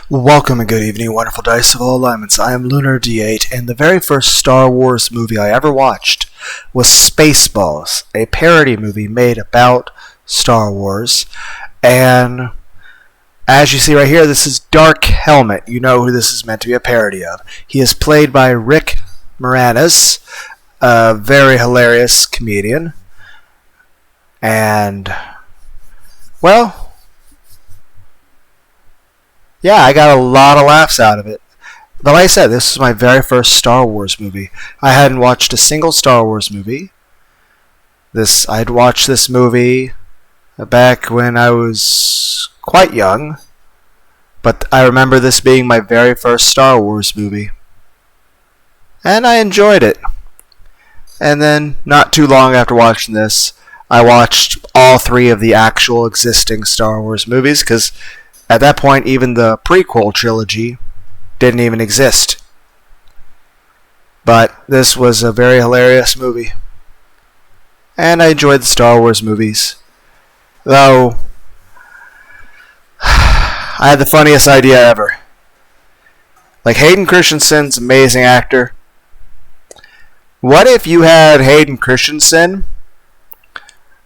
Welcome and good evening, wonderful dice of all alignments. I am Lunar D8, and the very first Star Wars movie I ever watched was Spaceballs, a parody movie made about Star Wars. And as you see right here, this is Dark Helmet. You know who this is meant to be a parody of. He is played by Rick Moranis, a very hilarious comedian. And, well, yeah, I got a lot of laughs out of it. But like I said, this is my very first Star Wars movie. I hadn't watched a single Star Wars movie. I'd watched this movie back when I was quite young. But I remember this being my very first Star Wars movie. And I enjoyed it. And then, not too long after watching this, I watched all three of the actual existing Star Wars movies, because at that point, even the prequel trilogy didn't even exist. But this was a very hilarious movie. And I enjoyed the Star Wars movies. Though, I had the funniest idea ever. Like, Hayden Christensen's an amazing actor. What if you had Hayden Christensen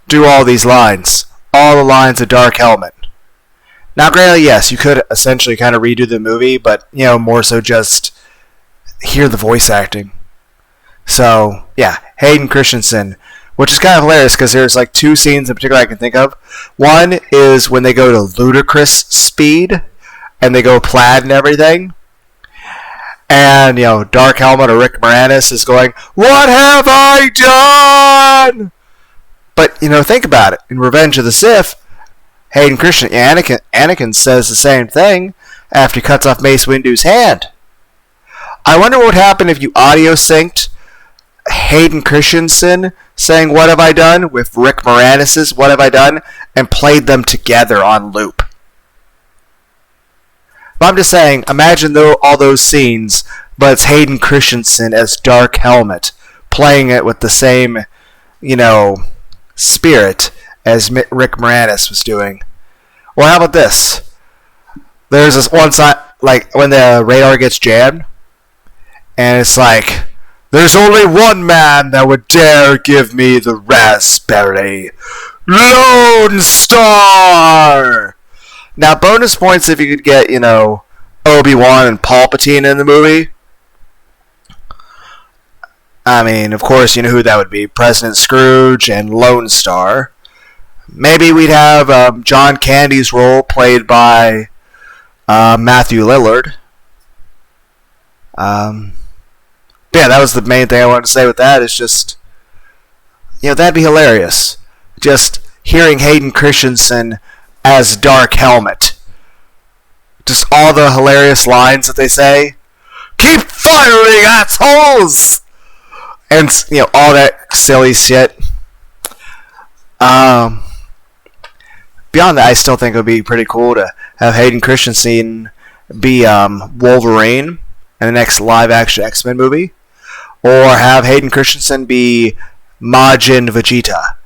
do all these lines? All the lines of Dark Helmet. Now, granted, yes, you could essentially kind of redo the movie, but, more so just hear the voice acting. So, yeah, Hayden Christensen, which is kind of hilarious because there's like two scenes in particular I can think of. One is when they go to ludicrous speed, and they go plaid and everything. And, Dark Helmet or Rick Moranis is going, "What have I done?" But, think about it. In Revenge of the Sith, Hayden Christensen, Anakin says the same thing after he cuts off Mace Windu's hand. I wonder what would happen if you audio synced Hayden Christensen saying "What have I done?" with Rick Moranis' "What have I done?" and played them together on loop. But I'm just saying, imagine all those scenes, but it's Hayden Christensen as Dark Helmet, playing it with the same, spirit as Rick Moranis was doing. Or how about this? There's this one side, like when the radar gets jammed, and it's like, "There's only one man that would dare give me the raspberry. Lone Star!" Now, bonus points if you could get, Obi-Wan and Palpatine in the movie. I mean, of course, you know who that would be. President Scrooge and Lone Star. Maybe we'd have John Candy's role played by Matthew Lillard. Yeah, that was the main thing I wanted to say with that. Is just, that'd be hilarious. Just hearing Hayden Christensen as Dark Helmet. Just all the hilarious lines that they say. "Keep firing, assholes!" And, all that silly shit. Beyond that, I still think it would be pretty cool to have Hayden Christensen be Wolverine in the next live-action X-Men movie. Or have Hayden Christensen be Majin Vegeta.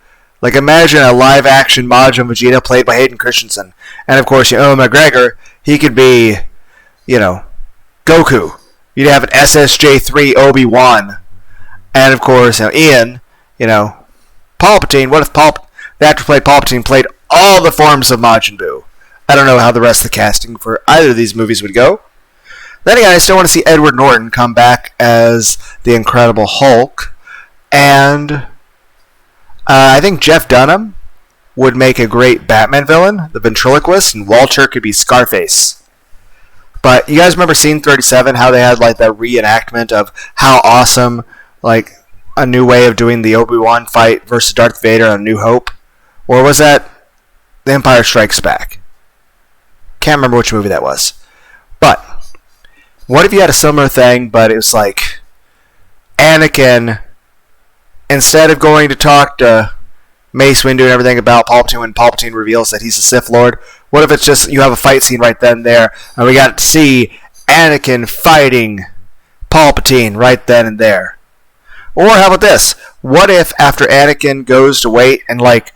Like, imagine a live-action Majin Vegeta played by Hayden Christensen. And, of course, McGregor, he could be, Goku. You'd have an SSJ3 Obi-Wan. And, of course, Ian, Palpatine. What if the actor who played Palpatine played all the forms of Majin Buu? I don't know how the rest of the casting for either of these movies would go. Then again, I still want to see Edward Norton come back as the Incredible Hulk. And I think Jeff Dunham would make a great Batman villain, the ventriloquist, and Walter could be Scarface. But you guys remember Scene 37, how they had like that reenactment of how awesome, like, a new way of doing the Obi-Wan fight versus Darth Vader on New Hope? Or was that The Empire Strikes Back? Can't remember which movie that was. But what if you had a similar thing, but it was like Anakin, instead of going to talk to Mace Windu and everything about Palpatine when Palpatine reveals that he's a Sith Lord, what if it's just you have a fight scene right then and there, and we got to see Anakin fighting Palpatine right then and there? Or how about this? What if after Anakin goes to wait and like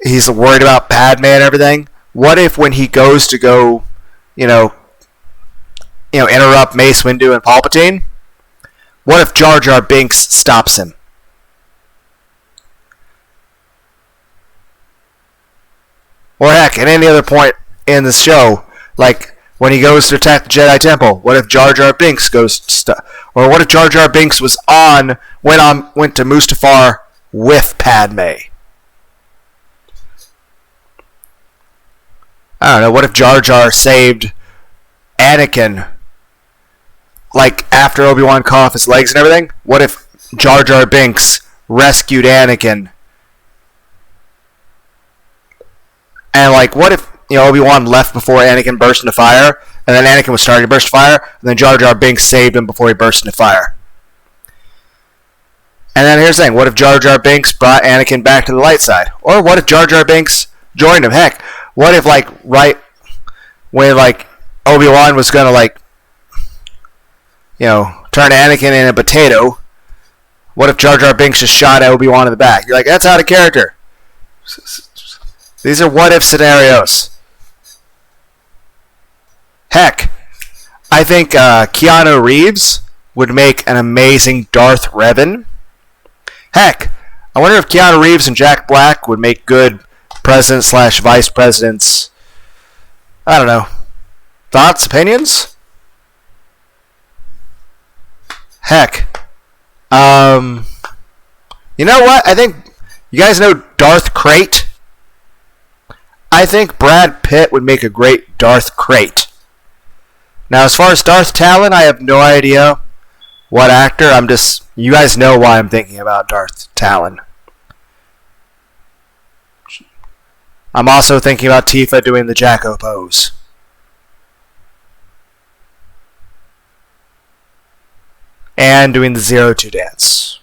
he's worried about Padme and everything, what if when he goes to go, interrupt Mace Windu and Palpatine? What if Jar Jar Binks stops him? Or heck, at any other point in the show, like when he goes to attack the Jedi Temple, what if Jar Jar Binks goes to or what if Jar Jar Binks went to Mustafar with Padme? I don't know. What if Jar Jar saved Anakin, like after Obi-Wan cut off his legs and everything? What if Jar Jar Binks rescued Anakin? And like, what if Obi-Wan left before Anakin burst into fire, and then Anakin was starting to burst fire, and then Jar Jar Binks saved him before he burst into fire? And then here's the thing: what if Jar Jar Binks brought Anakin back to the light side? Or what if Jar Jar Binks joined him? Heck, what if right when Obi-Wan was gonna turn Anakin into a potato? What if Jar Jar Binks just shot Obi-Wan in the back? You're like, that's out of character. These are what-if scenarios. Heck, I think Keanu Reeves would make an amazing Darth Revan. Heck, I wonder if Keanu Reeves and Jack Black would make good president/vice presidents. I don't know. Thoughts, opinions? Heck. You know what? I think you guys know Darth Crate. I think Brad Pitt would make a great Darth Crate. Now, as far as Darth Talon, I have no idea what actor. You guys know why I'm thinking about Darth Talon. I'm also thinking about Tifa doing the Jacko pose. And doing the 0-2 dance.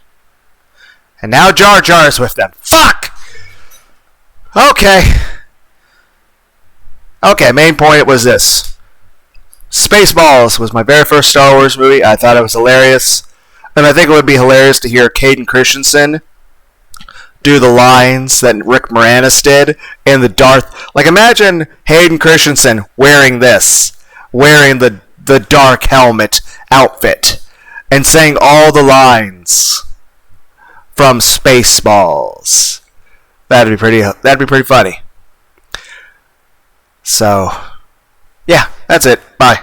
And now Jar Jar is with them. Fuck! Okay. Okay, main point was this. Spaceballs was my very first Star Wars movie. I thought it was hilarious. And I think it would be hilarious to hear Hayden Christensen do the lines that Rick Moranis did in the Darth... imagine Hayden Christensen wearing this. Wearing the dark helmet outfit. And saying all the lines from Spaceballs. That'd be pretty funny. So, yeah, that's it. Bye.